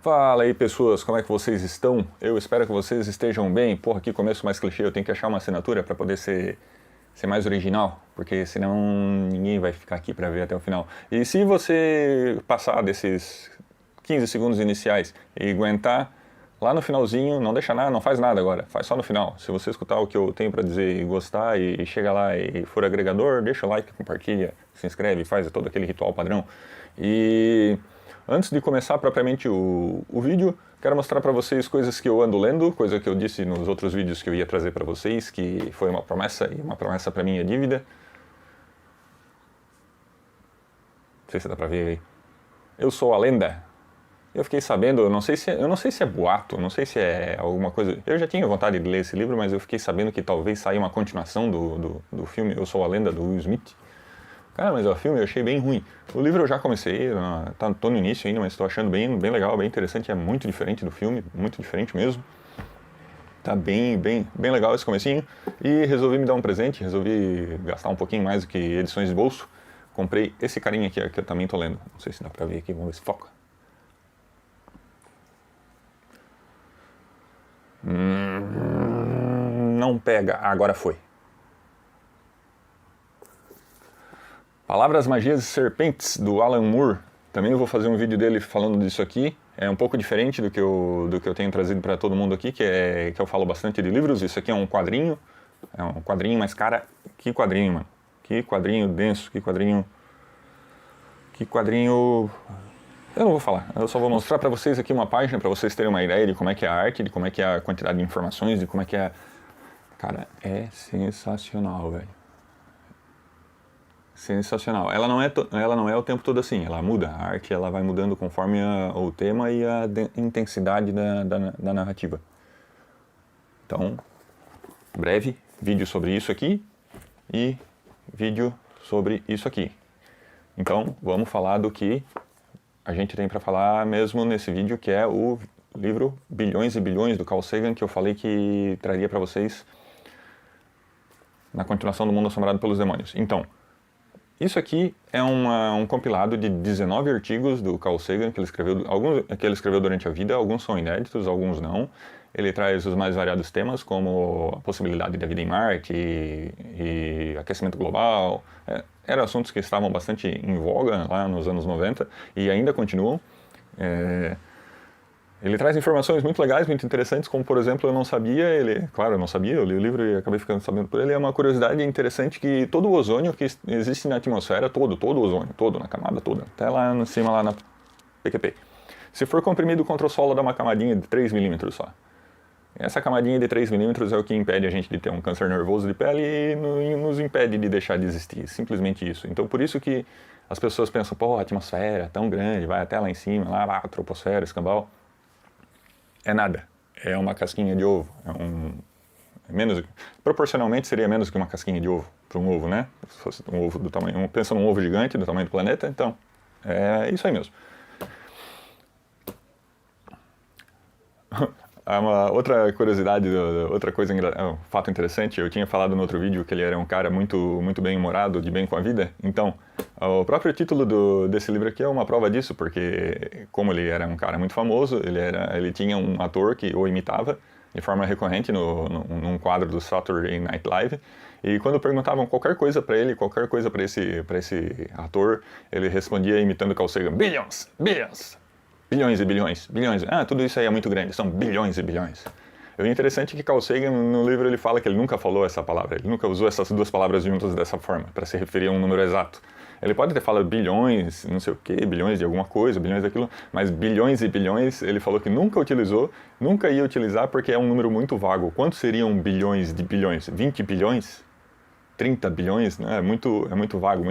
Fala aí pessoas, como é que vocês estão? Eu espero que vocês estejam bem. Porra, que começo mais clichê, eu tenho que achar uma assinatura para poder ser mais original, porque senão ninguém vai ficar aqui para ver até o final. E se você passar desses 15 segundos iniciais e aguentar, lá no finalzinho, não deixa nada, não faz nada agora, faz só no final. Se você escutar o que eu tenho para dizer e gostar e chega lá e for agregador, deixa o like, compartilha, se inscreve, faz todo aquele ritual padrão. E antes de começar propriamente o vídeo, quero mostrar para vocês coisas que eu ando lendo, coisa que eu disse nos outros vídeos que eu ia trazer para vocês, que foi uma promessa, e uma promessa para mim é dívida. Não sei se dá para ver aí. Eu sou a lenda. Eu fiquei sabendo, eu não sei se é boato, não sei se é alguma coisa... Eu já tinha vontade de ler esse livro, mas eu fiquei sabendo que talvez saia uma continuação do filme Eu Sou a Lenda, do Will Smith. Cara, mas o filme eu achei bem ruim. O livro eu já comecei, tô no início ainda, mas estou achando bem legal, bem interessante. É muito diferente do filme, muito diferente mesmo. Tá bem legal esse comecinho. E resolvi me dar um presente, resolvi gastar um pouquinho mais do que edições de bolso. Comprei esse carinha aqui, que eu também tô lendo. Não sei se dá pra ver aqui, vamos ver se foca. Não pega, agora foi. Palavras, Magias e Serpentes, do Alan Moore. Também eu vou fazer um vídeo dele falando disso aqui. É um pouco diferente do que eu tenho trazido para todo mundo aqui, que eu falo bastante de livros. Isso aqui é um quadrinho. É um quadrinho, mas cara, que quadrinho, mano. Que quadrinho denso, que quadrinho... Eu não vou falar, eu só vou mostrar para vocês aqui uma página para vocês terem uma ideia de como é que é a arte, de como é que é a quantidade de informações, de como é que é... Cara, é sensacional, velho. Sensacional. Ela não é o tempo todo assim, ela muda. A arte ela vai mudando conforme o tema e a intensidade da narrativa. Então, breve vídeo sobre isso aqui e vídeo sobre isso aqui. Então, vamos falar do que a gente tem para falar mesmo nesse vídeo, que é o livro Bilhões e Bilhões, do Carl Sagan, que eu falei que traria para vocês na continuação do Mundo Assombrado pelos Demônios. Então, isso aqui é um compilado de 19 artigos do Carl Sagan que ele escreveu, alguns que ele escreveu durante a vida, alguns são inéditos, alguns não. Ele traz os mais variados temas, como a possibilidade da vida em Marte e aquecimento global. Eram assuntos que estavam bastante em voga lá nos anos 90 e ainda continuam. Ele traz informações muito legais, muito interessantes, como por exemplo, eu não sabia, claro, eu não sabia, eu li o livro e acabei ficando sabendo por ele, é uma curiosidade interessante que todo o ozônio que existe na atmosfera, todo o ozônio, todo, na camada toda, até lá em cima, lá na PQP, se for comprimido contra o solo dá uma camadinha de 3 milímetros só. Essa camadinha de 3 milímetros é o que impede a gente de ter um câncer nervoso de pele e nos impede de deixar de existir, simplesmente isso. Então por isso que as pessoas pensam, pô, a atmosfera é tão grande, vai até lá em cima, lá a troposfera, escambau. É nada, é uma casquinha de ovo, proporcionalmente seria menos que uma casquinha de ovo, para um ovo, né? Se fosse um ovo do tamanho, pensa num ovo gigante do tamanho do planeta, então é isso aí mesmo. Uma outra curiosidade, outra coisa, um fato interessante, eu tinha falado no outro vídeo que ele era um cara muito bem-humorado, de bem com a vida. Então, o próprio título desse livro aqui é uma prova disso, porque como ele era um cara muito famoso, ele tinha um ator que o imitava de forma recorrente num quadro do Saturday Night Live. E quando perguntavam qualquer coisa para ele, qualquer coisa para esse ator, ele respondia imitando Carl Sagan: billions, billions. Bilhões e bilhões, bilhões. Ah, tudo isso aí é muito grande, são bilhões e bilhões. E o interessante é que Carl Sagan, no livro, ele fala que ele nunca falou essa palavra, ele nunca usou essas duas palavras juntas dessa forma, para se referir a um número exato. Ele pode ter falado bilhões, não sei o que, bilhões de alguma coisa, bilhões daquilo, mas bilhões e bilhões, ele falou que nunca utilizou, nunca ia utilizar porque é um número muito vago. Quanto seriam bilhões de bilhões? 20 bilhões? 30 bilhões? Né? É muito vago,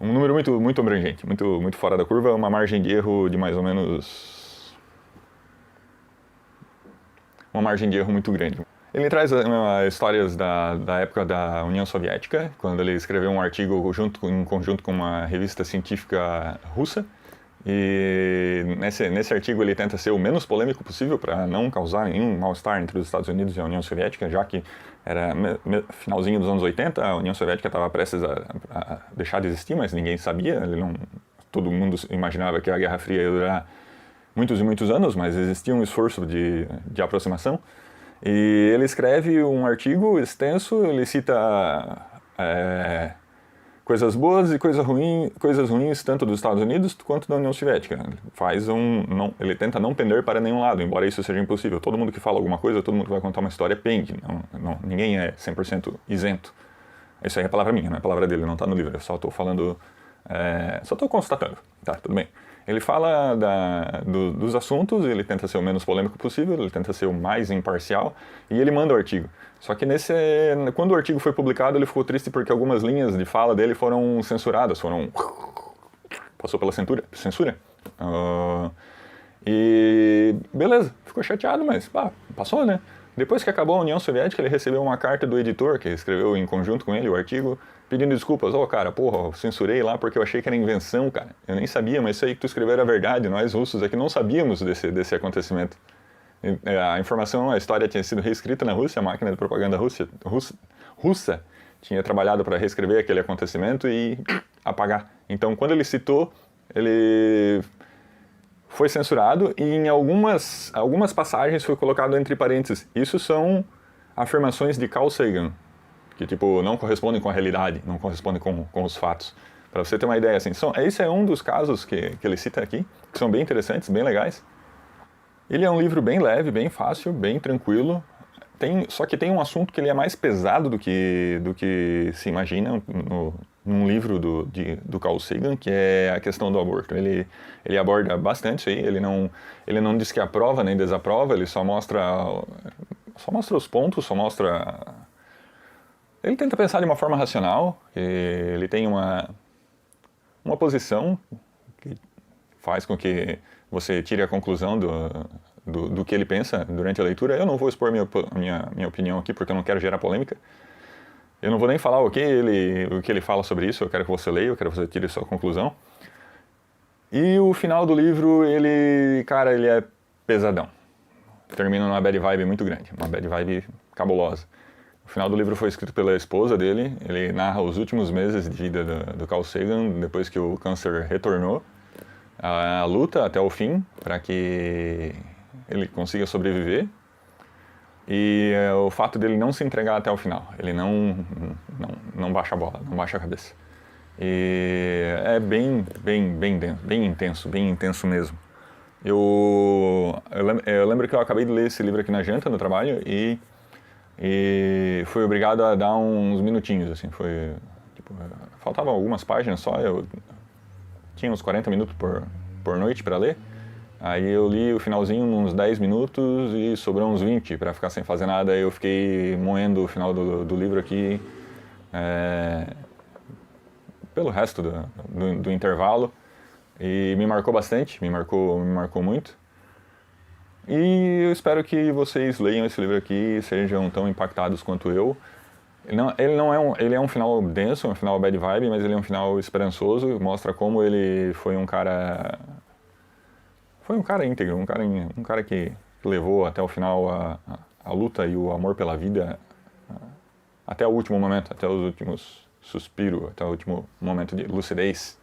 um número muito abrangente, muito fora da curva, uma margem de erro de mais ou menos... Uma margem de erro muito grande. Ele traz histórias da época da União Soviética, quando ele escreveu um artigo em conjunto com uma revista científica russa, E nesse artigo ele tenta ser o menos polêmico possível para não causar nenhum mal-estar entre os Estados Unidos e a União Soviética, já que era finalzinho dos anos 80, a União Soviética estava prestes a deixar de existir, mas ninguém sabia, todo mundo imaginava que a Guerra Fria ia durar muitos e muitos anos, mas existia um esforço de aproximação. E ele escreve um artigo extenso, ele cita coisas boas e coisas ruins tanto dos Estados Unidos quanto da União Soviética. Ele tenta não pender para nenhum lado, embora isso seja impossível. Todo mundo que fala alguma coisa, todo mundo que vai contar uma história pende. Ninguém é 100% isento. Isso aí é a palavra minha, não é a palavra dele, não está no livro. Eu só estou falando, só estou constatando. Tá, tudo bem. Ele fala dos assuntos, ele tenta ser o menos polêmico possível, ele tenta ser o mais imparcial, e ele manda o artigo. Só que quando o artigo foi publicado, ele ficou triste porque algumas linhas de fala dele foram censuradas, passou pela censura. E beleza, ficou chateado, mas passou, né? Depois que acabou a União Soviética, ele recebeu uma carta do editor, que escreveu em conjunto com ele o artigo, pedindo desculpas. Cara, eu censurei lá porque eu achei que era invenção, cara. Eu nem sabia, mas isso aí que tu escreveu era verdade. Nós russos aqui não sabíamos desse acontecimento. A história tinha sido reescrita na Rússia, a máquina de propaganda russa tinha trabalhado para reescrever aquele acontecimento e apagar. Então, quando ele citou, ele foi censurado e em algumas passagens foi colocado entre parênteses. Isso são afirmações de Carl Sagan, que não correspondem com a realidade, não correspondem com os fatos. Para você ter uma ideia, assim, esse é um dos casos que ele cita aqui, que são bem interessantes, bem legais. Ele é um livro bem leve, bem fácil, bem tranquilo, só que tem um assunto que ele é mais pesado do que se imagina num livro do Carl Sagan, que é a questão do aborto. Ele aborda bastante isso aí, ele não diz que aprova nem desaprova, ele só mostra os pontos, ele tenta pensar de uma forma racional, ele tem uma posição que faz com que você tire a conclusão do que ele pensa durante a leitura. Eu não vou expor minha opinião aqui porque eu não quero gerar polêmica. Eu não vou nem falar o que ele fala sobre isso, eu quero que você leia, eu quero que você tire a sua conclusão. E o final do livro, ele é pesadão. Termina numa bad vibe muito grande, uma bad vibe cabulosa. O final do livro foi escrito pela esposa dele, ele narra os últimos meses de vida do Carl Sagan, depois que o câncer retornou, a luta até o fim, para que ele consiga sobreviver, e o fato dele não se entregar até o final, ele não baixa a bola, não baixa a cabeça. E é bem intenso mesmo. Eu lembro que eu acabei de ler esse livro aqui na janta, no trabalho, e fui obrigado a dar uns minutinhos, assim, faltavam algumas páginas só, eu tinha uns 40 minutos por noite para ler, aí eu li o finalzinho uns 10 minutos e sobrou uns 20 para ficar sem fazer nada, eu fiquei moendo o final do livro aqui pelo resto do intervalo, e me marcou bastante, me marcou muito. E eu espero que vocês leiam esse livro aqui e sejam tão impactados quanto eu. Ele é um final denso, um final bad vibe, mas ele é um final esperançoso, mostra como ele foi um cara íntegro, um cara que levou até o final a luta e o amor pela vida até o último momento, até os últimos suspiros, até o último momento de lucidez.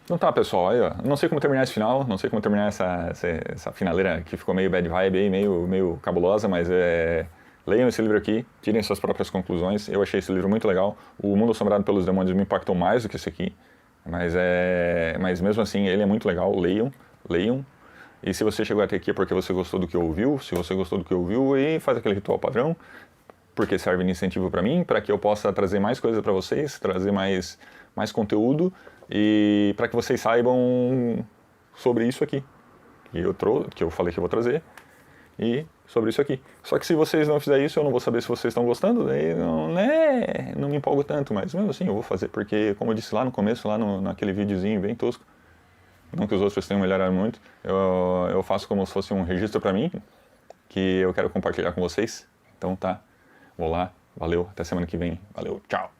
Então tá, pessoal, aí, ó, não sei como terminar esse final, não sei como terminar essa finaleira que ficou meio bad vibe aí, meio cabulosa, mas leiam esse livro aqui, tirem suas próprias conclusões. Eu achei esse livro muito legal. O Mundo Assombrado pelos Demônios me impactou mais do que esse aqui, mas mesmo assim ele é muito legal, leiam. E se você chegou até aqui é porque você gostou do que ouviu, se você gostou do que ouviu, e faz aquele ritual padrão, porque serve de incentivo para mim, para que eu possa trazer mais coisas para vocês, trazer mais conteúdo, e para que vocês saibam sobre isso aqui, que eu falei que eu vou trazer, e sobre isso aqui. Só que se vocês não fizerem isso, eu não vou saber se vocês estão gostando, daí não me empolgo tanto, mas mesmo assim eu vou fazer, porque como eu disse lá no começo, naquele videozinho bem tosco, não que os outros tenham melhorado muito, eu faço como se fosse um registro para mim, que eu quero compartilhar com vocês. Então tá, vou lá, valeu, até semana que vem, valeu, tchau!